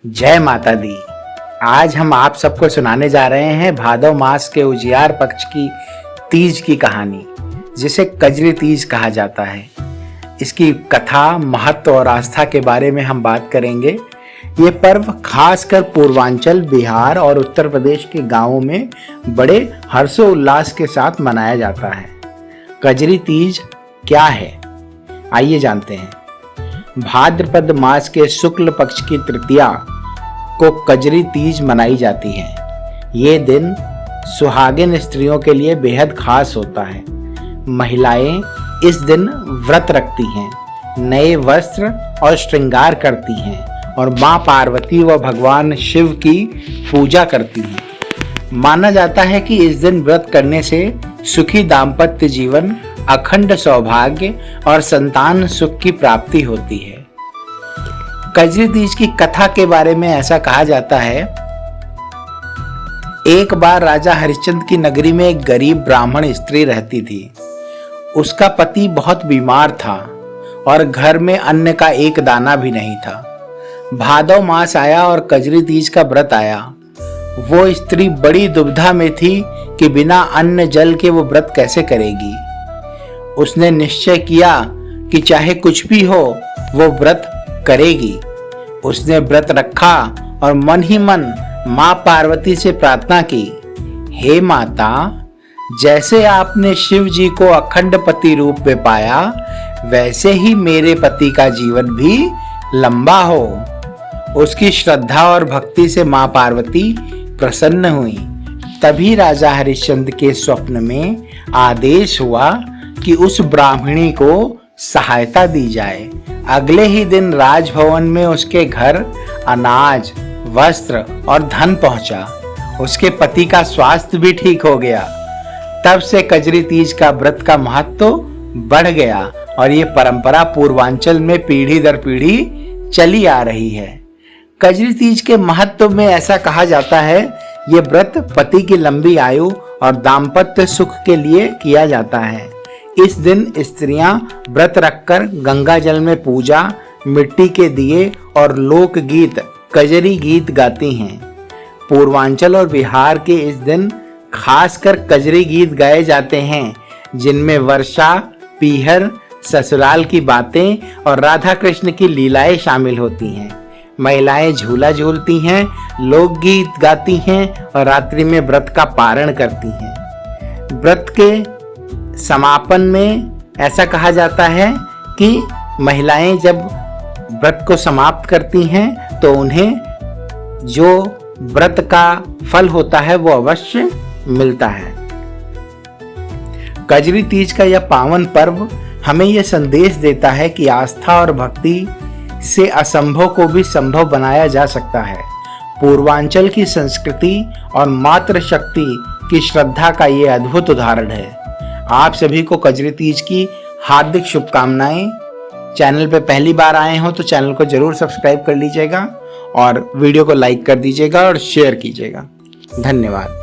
जय माता दी। आज हम आप सबको सुनाने जा रहे हैं भादव मास के उजियार पक्ष की तीज की कहानी, जिसे कजरी तीज कहा जाता है। इसकी कथा, महत्व और आस्था के बारे में हम बात करेंगे। ये पर्व खासकर पूर्वांचल, बिहार और उत्तर प्रदेश के गांवों में बड़े हर्षोल्लास के साथ मनाया जाता है। कजरी तीज क्या है, आइए जानते हैं। भाद्रपद मास के शुक्ल पक्ष की तृतीया को कजरी तीज मनाई जाती है। ये दिन सुहागिन स्त्रियों के लिए बेहद खास होता है। महिलाएं इस दिन व्रत रखती हैं, नए वस्त्र और श्रृंगार करती हैं और मां पार्वती व भगवान शिव की पूजा करती हैं। माना जाता है कि इस दिन व्रत करने से सुखी दाम्पत्य जीवन, अखंड सौभाग्य और संतान सुख की प्राप्ति होती है। कजरी तीज की कथा के बारे में ऐसा कहा जाता है, एक बार राजा हरिश्चंद्र की नगरी में एक गरीब ब्राह्मण स्त्री रहती थी। उसका पति बहुत बीमार था और घर में अन्न का एक दाना भी नहीं था। भादव मास आया और कजरी तीज का व्रत आया। वो स्त्री बड़ी दुविधा में थी कि बिना अन्न जल के वो व्रत कैसे करेगी। उसने निश्चय किया कि चाहे कुछ भी हो वो व्रत करेगी। उसने व्रत रखा और मन ही मन मां पार्वती से प्रार्थना की, हे माता, जैसे आपने शिव जी को अखंड पति रूप में पाया, वैसे ही मेरे पति का जीवन भी लंबा हो। उसकी श्रद्धा और भक्ति से मां पार्वती प्रसन्न हुई। तभी राजा हरिश्चंद्र के स्वप्न में आदेश हुआ कि उस ब्राह्मणी को सहायता दी जाए। अगले ही दिन राजभवन में उसके घर अनाज, वस्त्र और धन पहुंचा। उसके पति का स्वास्थ्य भी ठीक हो गया। तब से कजरी तीज का व्रत का महत्व बढ़ गया और ये परंपरा पूर्वांचल में पीढ़ी दर पीढ़ी चली आ रही है। कजरी तीज के महत्व में ऐसा कहा जाता है, ये व्रत पति की लंबी आयु और दाम्पत्य सुख के लिए किया जाता है। इस दिन स्त्रियां व्रत रखकर गंगा जल में पूजा, मिट्टी के दिए और लोकगीत, कजरी गीत गाती हैं। पूर्वांचल और बिहार के इस दिन खासकर कजरी गीत गाए जाते हैं, जिनमें वर्षा, पीहर, ससुराल की बातें और राधा कृष्ण की लीलाएं शामिल होती हैं। महिलाएं झूला झूलती हैं, लोकगीत गाती हैं और रात्रि में व्रत का पारण करती हैं। व्रत के समापन में ऐसा कहा जाता है कि महिलाएं जब व्रत को समाप्त करती हैं तो उन्हें जो व्रत का फल होता है वो अवश्य मिलता है। कजरी तीज का यह पावन पर्व हमें यह संदेश देता है कि आस्था और भक्ति से असंभव को भी संभव बनाया जा सकता है। पूर्वांचल की संस्कृति और मातृ शक्ति की श्रद्धा का ये अद्भुत उदाहरण है। आप सभी को कजरी तीज की हार्दिक शुभकामनाएं। चैनल पे पहली बार आए हो तो चैनल को जरूर सब्सक्राइब कर लीजिएगा और वीडियो को लाइक कर दीजिएगा और शेयर कीजिएगा। धन्यवाद।